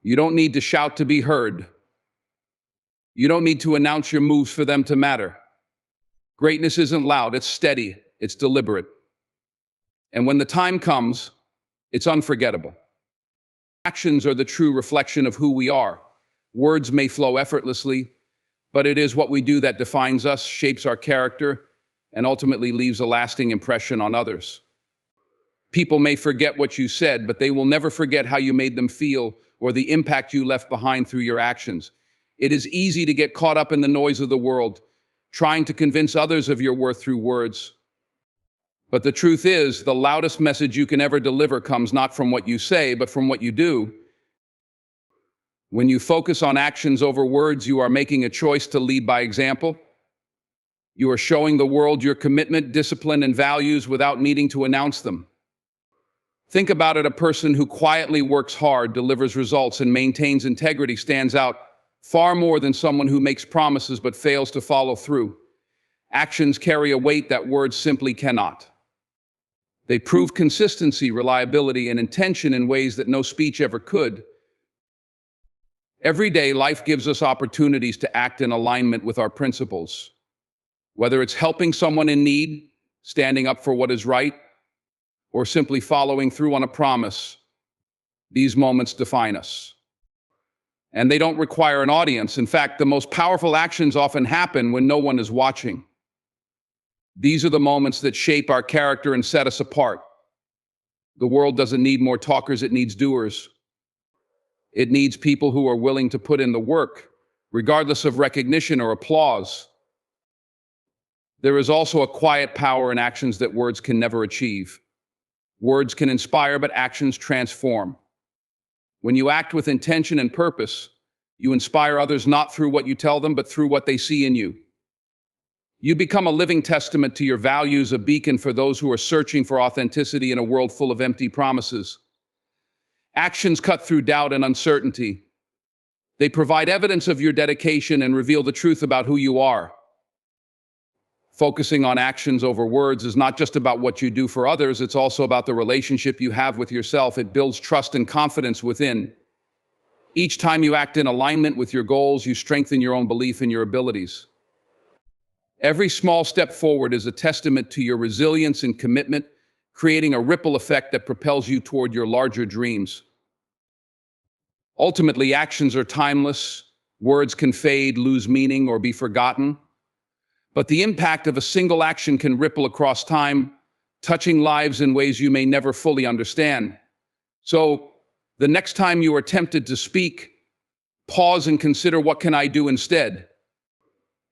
You don't need to shout to be heard. You don't need to announce your moves for them to matter. Greatness isn't loud, it's steady, it's deliberate. And when the time comes, it's unforgettable. Actions are the true reflection of who we are. Words may flow effortlessly, but it is what we do that defines us, shapes our character, and ultimately leaves a lasting impression on others. People may forget what you said, but they will never forget how you made them feel or the impact you left behind through your actions. It is easy to get caught up in the noise of the world, trying to convince others of your worth through words. But the truth is, the loudest message you can ever deliver comes not from what you say, but from what you do. When you focus on actions over words, you are making a choice to lead by example. You are showing the world your commitment, discipline, and values without needing to announce them. Think about it: a person who quietly works hard, delivers results, and maintains integrity stands out far more than someone who makes promises but fails to follow through. Actions carry a weight that words simply cannot. They prove consistency, reliability, and intention in ways that no speech ever could. Every day, life gives us opportunities to act in alignment with our principles. Whether it's helping someone in need, standing up for what is right, or simply following through on a promise, these moments define us. And they don't require an audience. In fact, the most powerful actions often happen when no one is watching. These are the moments that shape our character and set us apart. The world doesn't need more talkers, it needs doers. It needs people who are willing to put in the work, regardless of recognition or applause. There is also a quiet power in actions that words can never achieve. Words can inspire, but actions transform. When you act with intention and purpose, you inspire others not through what you tell them, but through what they see in you. You become a living testament to your values, a beacon for those who are searching for authenticity in a world full of empty promises. Actions cut through doubt and uncertainty. They provide evidence of your dedication and reveal the truth about who you are. Focusing on actions over words is not just about what you do for others, it's also about the relationship you have with yourself. It builds trust and confidence within. Each time you act in alignment with your goals, you strengthen your own belief in your abilities. Every small step forward is a testament to your resilience and commitment, creating a ripple effect that propels you toward your larger dreams. Ultimately, actions are timeless. Words can fade, lose meaning, or be forgotten. But the impact of a single action can ripple across time, touching lives in ways you may never fully understand. So, the next time you are tempted to speak, pause and consider, what can I do instead?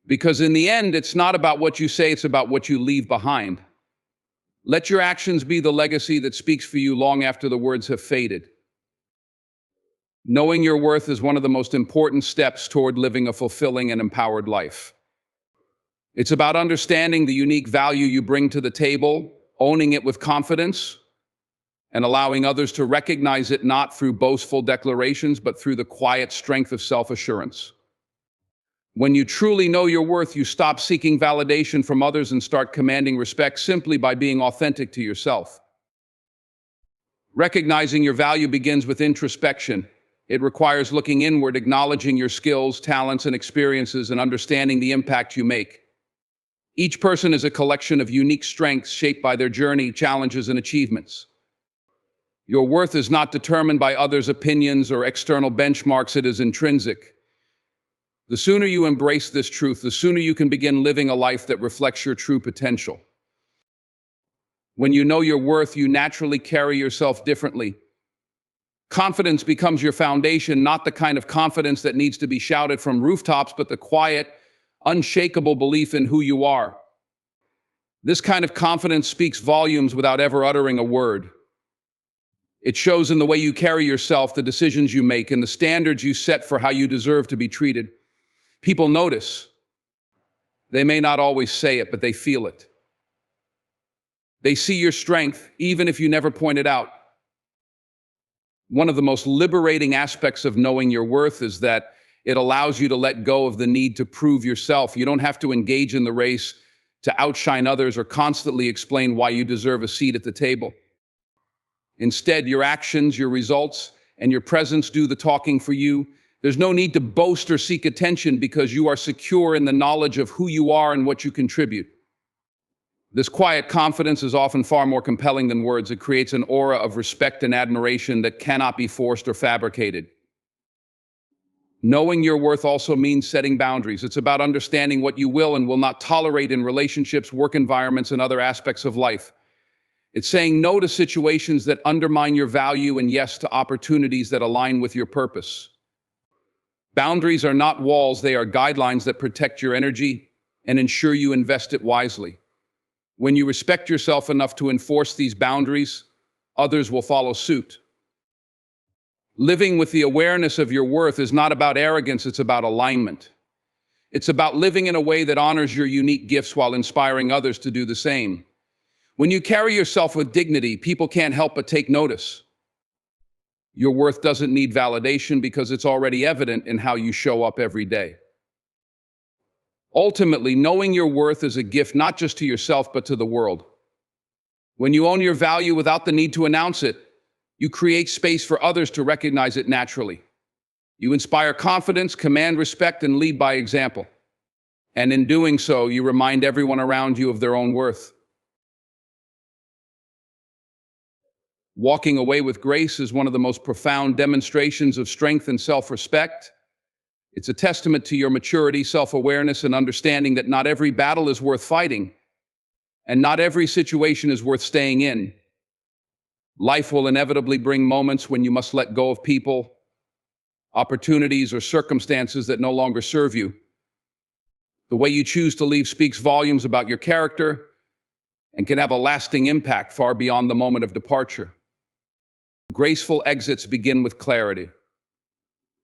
Because in the end, it's not about what you say, it's about what you leave behind. Let your actions be the legacy that speaks for you long after the words have faded. Knowing your worth is one of the most important steps toward living a fulfilling and empowered life. It's about understanding the unique value you bring to the table, owning it with confidence, and allowing others to recognize it not through boastful declarations, but through the quiet strength of self-assurance. When you truly know your worth, you stop seeking validation from others and start commanding respect simply by being authentic to yourself. Recognizing your value begins with introspection. It requires looking inward, acknowledging your skills, talents, and experiences, and understanding the impact you make. Each person is a collection of unique strengths shaped by their journey, challenges, and achievements. Your worth is not determined by others' opinions or external benchmarks, it is intrinsic. The sooner you embrace this truth, the sooner you can begin living a life that reflects your true potential. When you know your worth, you naturally carry yourself differently. Confidence becomes your foundation, not the kind of confidence that needs to be shouted from rooftops, but the quiet, unshakable belief in who you are. This kind of confidence speaks volumes without ever uttering a word. It shows in the way you carry yourself, the decisions you make, and the standards you set for how you deserve to be treated. People notice. They may not always say it, but they feel it. They see your strength, even if you never point it out. One of the most liberating aspects of knowing your worth is that it allows you to let go of the need to prove yourself. You don't have to engage in the race to outshine others or constantly explain why you deserve a seat at the table. Instead, your actions, your results, and your presence do the talking for you. There's no need to boast or seek attention because you are secure in the knowledge of who you are and what you contribute. This quiet confidence is often far more compelling than words. It creates an aura of respect and admiration that cannot be forced or fabricated. Knowing your worth also means setting boundaries. It's about understanding what you will and will not tolerate in relationships, work environments, and other aspects of life. It's saying no to situations that undermine your value and yes to opportunities that align with your purpose. Boundaries are not walls, they are guidelines that protect your energy and ensure you invest it wisely. When you respect yourself enough to enforce these boundaries, others will follow suit. Living with the awareness of your worth is not about arrogance, it's about alignment. It's about living in a way that honors your unique gifts while inspiring others to do the same. When you carry yourself with dignity, people can't help but take notice. Your worth doesn't need validation because it's already evident in how you show up every day. Ultimately, knowing your worth is a gift not just to yourself but to the world. When you own your value without the need to announce it, you create space for others to recognize it naturally. You inspire confidence, command respect, and lead by example. And in doing so, you remind everyone around you of their own worth. Walking away with grace is one of the most profound demonstrations of strength and self-respect. It's a testament to your maturity, self-awareness, and understanding that not every battle is worth fighting, and not every situation is worth staying in. Life will inevitably bring moments when you must let go of people, opportunities, or circumstances that no longer serve you. The way you choose to leave speaks volumes about your character and can have a lasting impact far beyond the moment of departure. Graceful exits begin with clarity.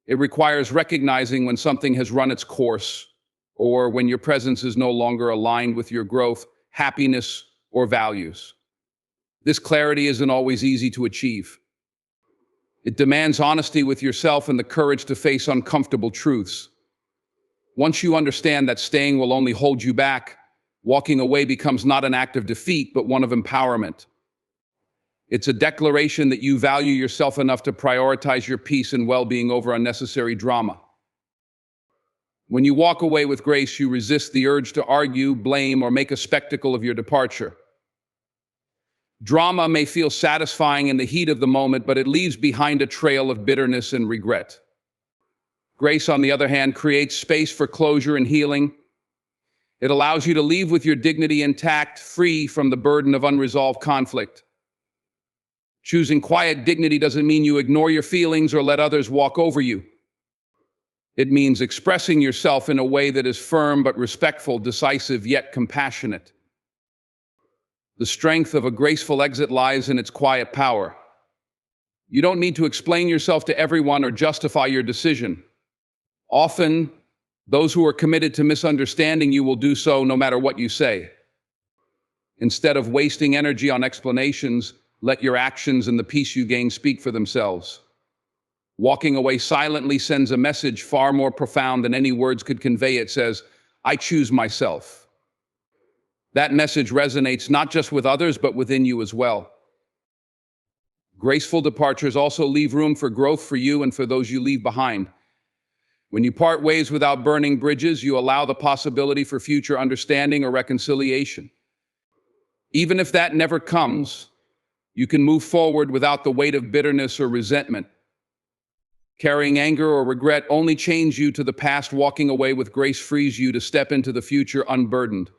It requires recognizing when something has run its course or when your presence is no longer aligned with your growth, happiness, or values. This clarity isn't always easy to achieve. It demands honesty with yourself and the courage to face uncomfortable truths. Once you understand that staying will only hold you back, walking away becomes not an act of defeat, but one of empowerment. It's a declaration that you value yourself enough to prioritize your peace and well-being over unnecessary drama. When you walk away with grace, you resist the urge to argue, blame, or make a spectacle of your departure. Drama may feel satisfying in the heat of the moment, but it leaves behind a trail of bitterness and regret. Grace, on the other hand, creates space for closure and healing. It allows you to leave with your dignity intact, free from the burden of unresolved conflict. Choosing quiet dignity doesn't mean you ignore your feelings or let others walk over you. It means expressing yourself in a way that is firm but respectful, decisive yet compassionate. The strength of a graceful exit lies in its quiet power. You don't need to explain yourself to everyone or justify your decision. Often, those who are committed to misunderstanding you will do so no matter what you say. Instead of wasting energy on explanations, let your actions and the peace you gain speak for themselves. Walking away silently sends a message far more profound than any words could convey. It says, "I choose myself." That message resonates not just with others, but within you as well. Graceful departures also leave room for growth for you and for those you leave behind. When you part ways without burning bridges, you allow the possibility for future understanding or reconciliation. Even if that never comes, you can move forward without the weight of bitterness or resentment. Carrying anger or regret only chains you to the past. Walking away with grace frees you to step into the future unburdened.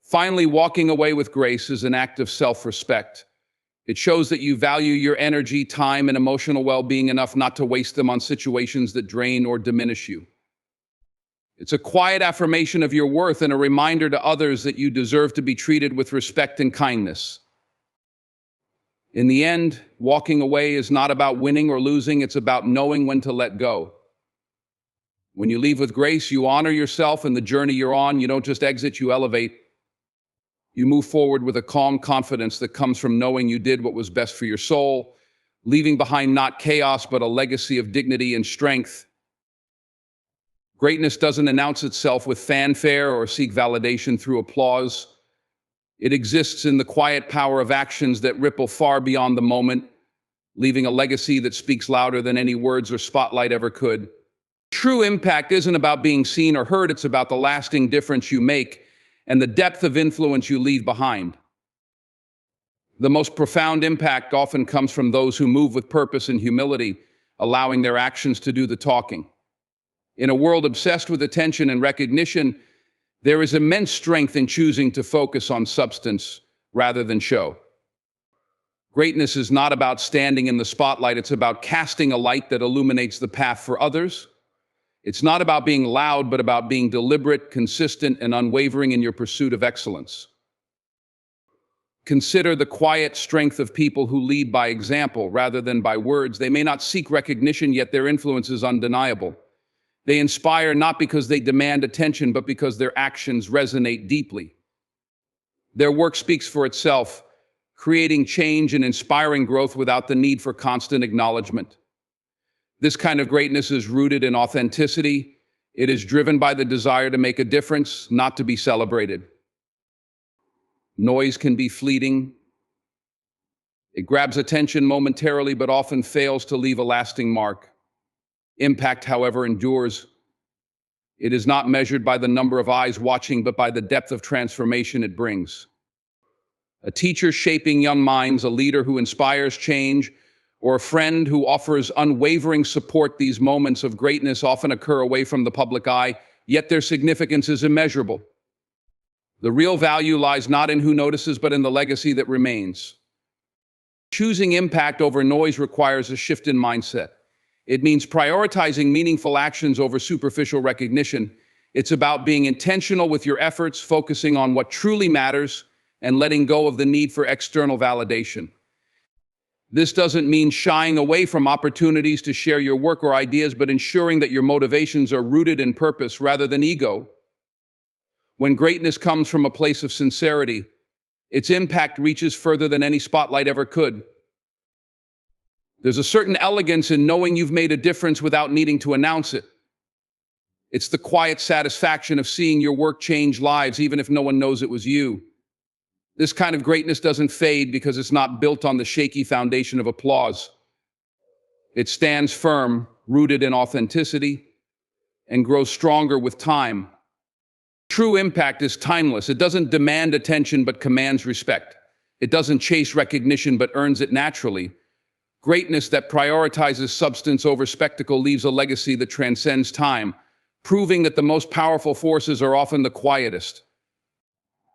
Finally, walking away with grace is an act of self-respect. It shows that you value your energy, time, and emotional well-being enough not to waste them on situations that drain or diminish you. It's a quiet affirmation of your worth and a reminder to others that you deserve to be treated with respect and kindness. In the end, walking away is not about winning or losing, it's about knowing when to let go. When you leave with grace, you honor yourself and the journey you're on. You don't just exit, you elevate. You move forward with a calm confidence that comes from knowing you did what was best for your soul, leaving behind not chaos, but a legacy of dignity and strength. Greatness doesn't announce itself with fanfare or seek validation through applause. It exists in the quiet power of actions that ripple far beyond the moment. leaving a legacy that speaks louder than any words or spotlight ever could. True impact isn't about being seen or heard, it's about the lasting difference you make and the depth of influence you leave behind. The most profound impact often comes from those who move with purpose and humility, allowing their actions to do the talking. In a world obsessed with attention and recognition, there is immense strength in choosing to focus on substance rather than show. Greatness is not about standing in the spotlight, it's about casting a light that illuminates the path for others. It's not about being loud, but about being deliberate, consistent, and unwavering in your pursuit of excellence. Consider the quiet strength of people who lead by example rather than by words. They may not seek recognition, yet their influence is undeniable. They inspire not because they demand attention, but because their actions resonate deeply. Their work speaks for itself, creating change and inspiring growth without the need for constant acknowledgement. This kind of greatness is rooted in authenticity. It is driven by the desire to make a difference, not to be celebrated. Noise can be fleeting. It grabs attention momentarily, but often fails to leave a lasting mark. Impact, however, endures. It is not measured by the number of eyes watching, but by the depth of transformation it brings. A teacher shaping young minds, a leader who inspires change, or a friend who offers unwavering support. These moments of greatness often occur away from the public eye, yet their significance is immeasurable. The real value lies not in who notices, but in the legacy that remains. Choosing impact over noise requires a shift in mindset. It means prioritizing meaningful actions over superficial recognition. It's about being intentional with your efforts, focusing on what truly matters, and letting go of the need for external validation. This doesn't mean shying away from opportunities to share your work or ideas, but ensuring that your motivations are rooted in purpose rather than ego. When greatness comes from a place of sincerity, its impact reaches further than any spotlight ever could. There's a certain elegance in knowing you've made a difference without needing to announce it. It's the quiet satisfaction of seeing your work change lives, even if no one knows it was you. This kind of greatness doesn't fade because it's not built on the shaky foundation of applause. It stands firm, rooted in authenticity, and grows stronger with time. True impact is timeless. It doesn't demand attention but commands respect. It doesn't chase recognition but earns it naturally. Greatness that prioritizes substance over spectacle leaves a legacy that transcends time, proving that the most powerful forces are often the quietest.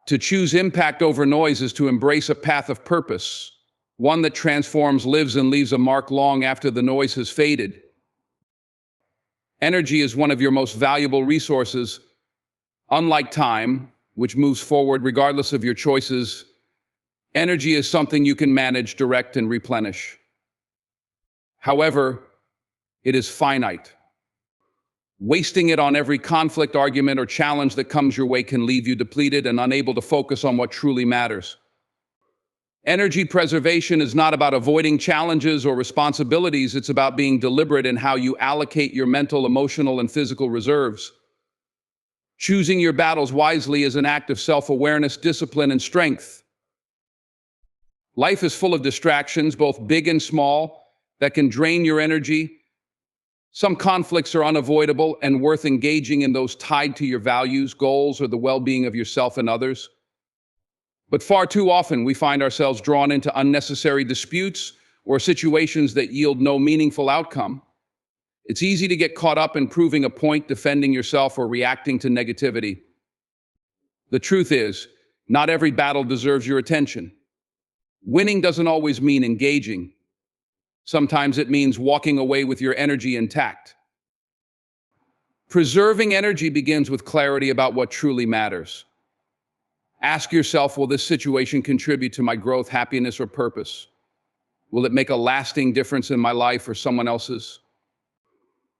To choose impact over noise is to embrace a path of purpose, one that transforms, lives, and leaves a mark long after the noise has faded. Energy is one of your most valuable resources. Unlike time, which moves forward regardless of your choices, energy is something you can manage, direct, and replenish. However, it is finite. Wasting it on every conflict, argument, or challenge that comes your way can leave you depleted and unable to focus on what truly matters. Energy preservation is not about avoiding challenges or responsibilities. It's about being deliberate in how you allocate your mental, emotional, and physical reserves. Choosing your battles wisely is an act of self-awareness, discipline, and strength. Life is full of distractions, both big and small, that can drain your energy. Some conflicts are unavoidable and worth engaging in, those tied to your values, goals, or the well-being of yourself and others. But far too often, we find ourselves drawn into unnecessary disputes or situations that yield no meaningful outcome. It's easy to get caught up in proving a point, defending yourself, or reacting to negativity. The truth is, not every battle deserves your attention. Winning doesn't always mean engaging. Sometimes it means walking away with your energy intact. Preserving energy begins with clarity about what truly matters. Ask yourself, will this situation contribute to my growth, happiness, or purpose? Will it make a lasting difference in my life or someone else's?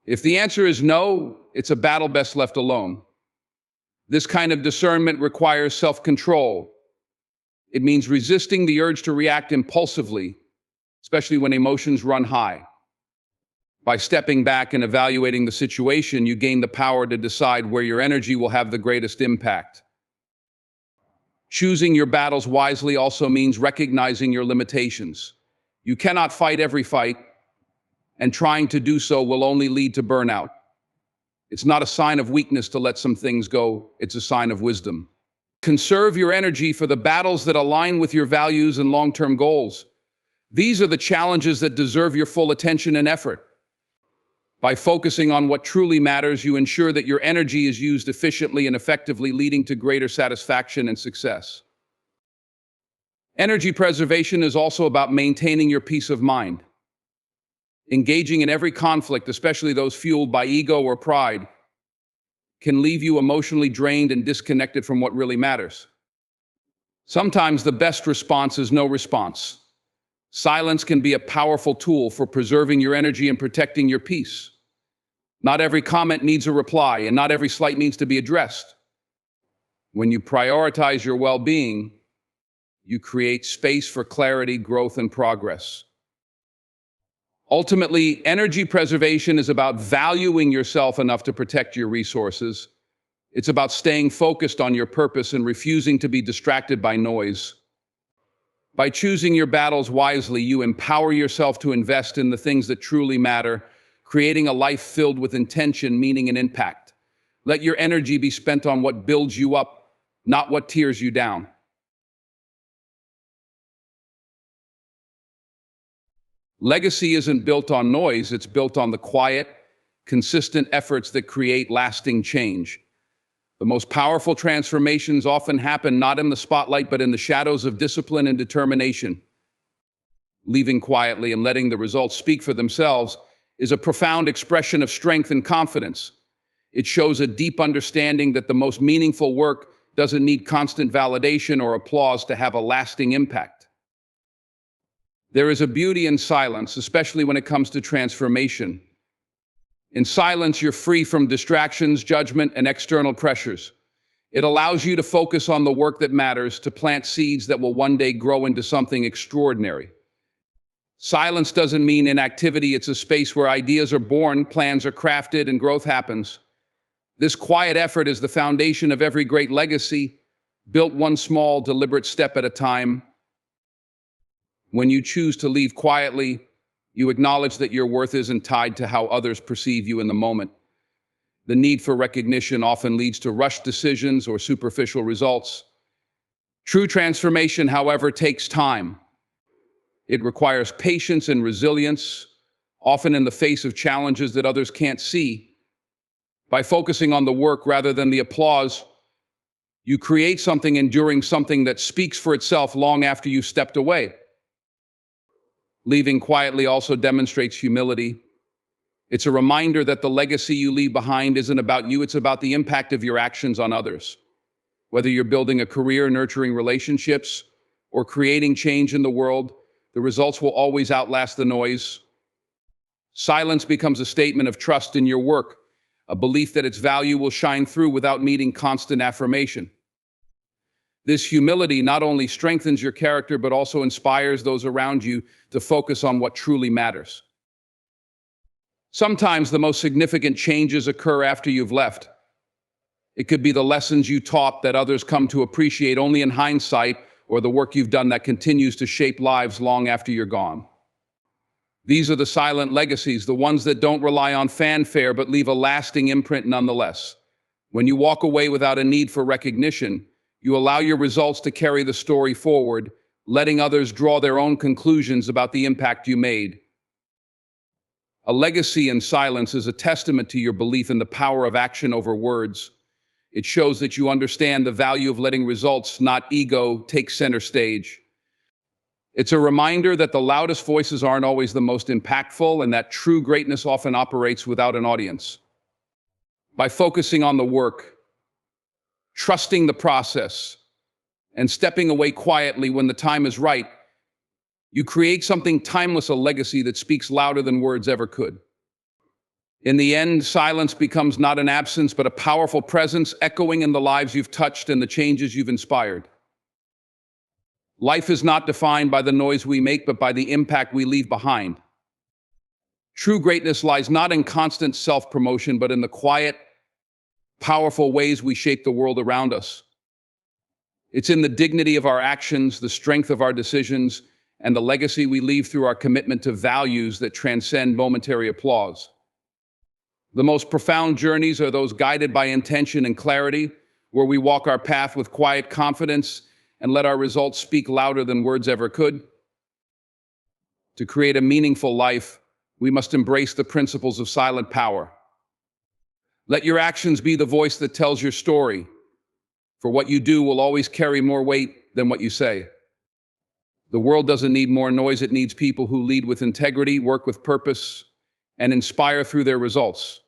If the answer is no, it's a battle best left alone. This kind of discernment requires self-control. It means resisting the urge to react impulsively, especially when emotions run high. By stepping back and evaluating the situation, you gain the power to decide where your energy will have the greatest impact. Choosing your battles wisely also means recognizing your limitations. You cannot fight every fight, and trying to do so will only lead to burnout. It's not a sign of weakness to let some things go, it's a sign of wisdom. Conserve your energy for the battles that align with your values and long-term goals. These are the challenges that deserve your full attention and effort. By focusing on what truly matters, you ensure that your energy is used efficiently and effectively, leading to greater satisfaction and success. Energy preservation is also about maintaining your peace of mind. Engaging in every conflict, especially those fueled by ego or pride, can leave you emotionally drained and disconnected from what really matters. Sometimes the best response is no response. Silence can be a powerful tool for preserving your energy and protecting your peace. Not every comment needs a reply, and not every slight needs to be addressed. When you prioritize your well-being, you create space for clarity, growth, and progress. Ultimately, energy preservation is about valuing yourself enough to protect your resources. It's about staying focused on your purpose and refusing to be distracted by noise. By choosing your battles wisely, you empower yourself to invest in the things that truly matter, creating a life filled with intention, meaning, and impact. Let your energy be spent on what builds you up, not what tears you down. Legacy isn't built on noise, it's built on the quiet, consistent efforts that create lasting change. The most powerful transformations often happen not in the spotlight, but in the shadows of discipline and determination. Leaving quietly and letting the results speak for themselves is a profound expression of strength and confidence. It shows a deep understanding that the most meaningful work doesn't need constant validation or applause to have a lasting impact. There is a beauty in silence, especially when it comes to transformation. In silence, you're free from distractions, judgment, and external pressures. It allows you to focus on the work that matters, to plant seeds that will one day grow into something extraordinary. Silence doesn't mean inactivity, it's a space where ideas are born, plans are crafted, and growth happens. This quiet effort is the foundation of every great legacy, built one small, deliberate step at a time. When you choose to leave quietly, you acknowledge that your worth isn't tied to how others perceive you in the moment. The need for recognition often leads to rushed decisions or superficial results. True transformation, however, takes time. It requires patience and resilience, often in the face of challenges that others can't see. By focusing on the work rather than the applause, you create something enduring, something that speaks for itself long after you've stepped away. Leaving quietly also demonstrates humility. It's a reminder that the legacy you leave behind isn't about you, it's about the impact of your actions on others. Whether you're building a career, nurturing relationships, or creating change in the world, the results will always outlast the noise. Silence becomes a statement of trust in your work, a belief that its value will shine through without needing constant affirmation. This humility not only strengthens your character, but also inspires those around you to focus on what truly matters. Sometimes the most significant changes occur after you've left. It could be the lessons you taught that others come to appreciate only in hindsight, or the work you've done that continues to shape lives long after you're gone. These are the silent legacies, the ones that don't rely on fanfare but leave a lasting imprint nonetheless. When you walk away without a need for recognition, you allow your results to carry the story forward, letting others draw their own conclusions about the impact you made. A legacy in silence is a testament to your belief in the power of action over words. It shows that you understand the value of letting results, not ego, take center stage. It's a reminder that the loudest voices aren't always the most impactful, and that true greatness often operates without an audience. By focusing on the work, trusting the process, and stepping away quietly when the time is right, you create something timeless, a legacy that speaks louder than words ever could. In the end, silence becomes not an absence, but a powerful presence, echoing in the lives you've touched and the changes you've inspired. Life is not defined by the noise we make, but by the impact we leave behind. True greatness lies not in constant self-promotion, but in the quiet, powerful ways we shape the world around us. It's in the dignity of our actions, the strength of our decisions, and the legacy we leave through our commitment to values that transcend momentary applause. The most profound journeys are those guided by intention and clarity, where we walk our path with quiet confidence and let our results speak louder than words ever could. To create a meaningful life, we must embrace the principles of silent power. Let your actions be the voice that tells your story, for what you do will always carry more weight than what you say. The world doesn't need more noise, it needs people who lead with integrity, work with purpose, and inspire through their results.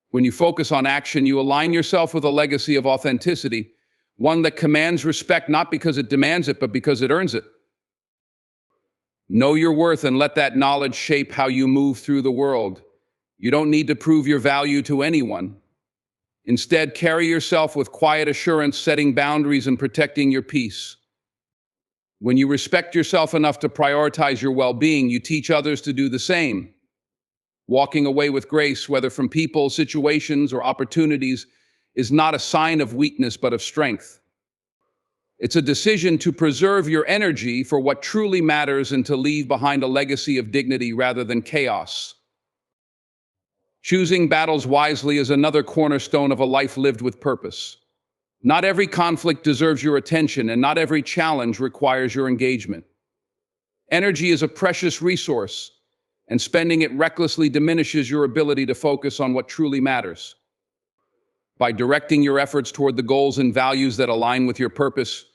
When you focus on action, you align yourself with a legacy of authenticity, one that commands respect not because it demands it, but because it earns it. Know your worth and let that knowledge shape how you move through the world. You don't need to prove your value to anyone. Instead, carry yourself with quiet assurance, setting boundaries and protecting your peace. When you respect yourself enough to prioritize your well-being, you teach others to do the same. Walking away with grace, whether from people, situations, or opportunities, is not a sign of weakness but of strength. It's a decision to preserve your energy for what truly matters and to leave behind a legacy of dignity rather than chaos. Choosing battles wisely is another cornerstone of a life lived with purpose. Not every conflict deserves your attention, and not every challenge requires your engagement. Energy is a precious resource, and spending it recklessly diminishes your ability to focus on what truly matters. By directing your efforts toward the goals and values that align with your purpose,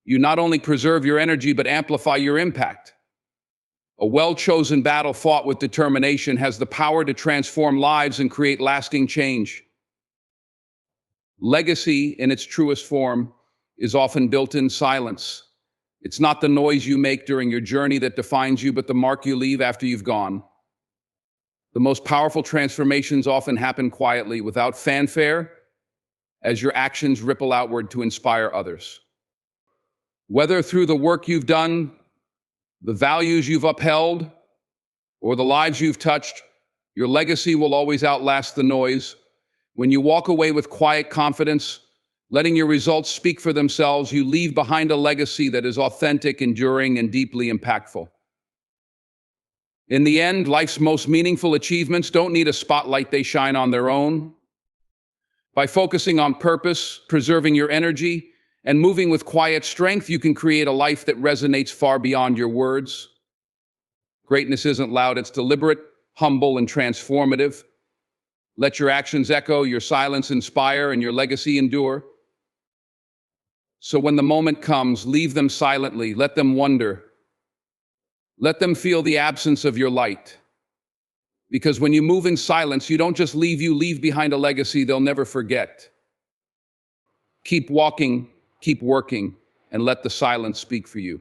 you not only preserve your energy but amplify your impact. A well-chosen battle fought with determination has the power to transform lives and create lasting change. Legacy, in its truest form, is often built in silence. It's not the noise you make during your journey that defines you, but the mark you leave after you've gone. The most powerful transformations often happen quietly, without fanfare, as your actions ripple outward to inspire others. Whether through the work you've done, the values you've upheld, or the lives you've touched, your legacy will always outlast the noise. When you walk away with quiet confidence, letting your results speak for themselves, you leave behind a legacy that is authentic, enduring, and deeply impactful. In the end, life's most meaningful achievements don't need a spotlight, they shine on their own. By focusing on purpose, preserving your energy, and moving with quiet strength, you can create a life that resonates far beyond your words. Greatness isn't loud, it's deliberate, humble, and transformative. Let your actions echo, your silence inspire, and your legacy endure. So when the moment comes, leave them silently, let them wonder. Let them feel the absence of your light. Because when you move in silence, you don't just leave, you leave behind a legacy they'll never forget. Keep walking, keep working, and let the silence speak for you.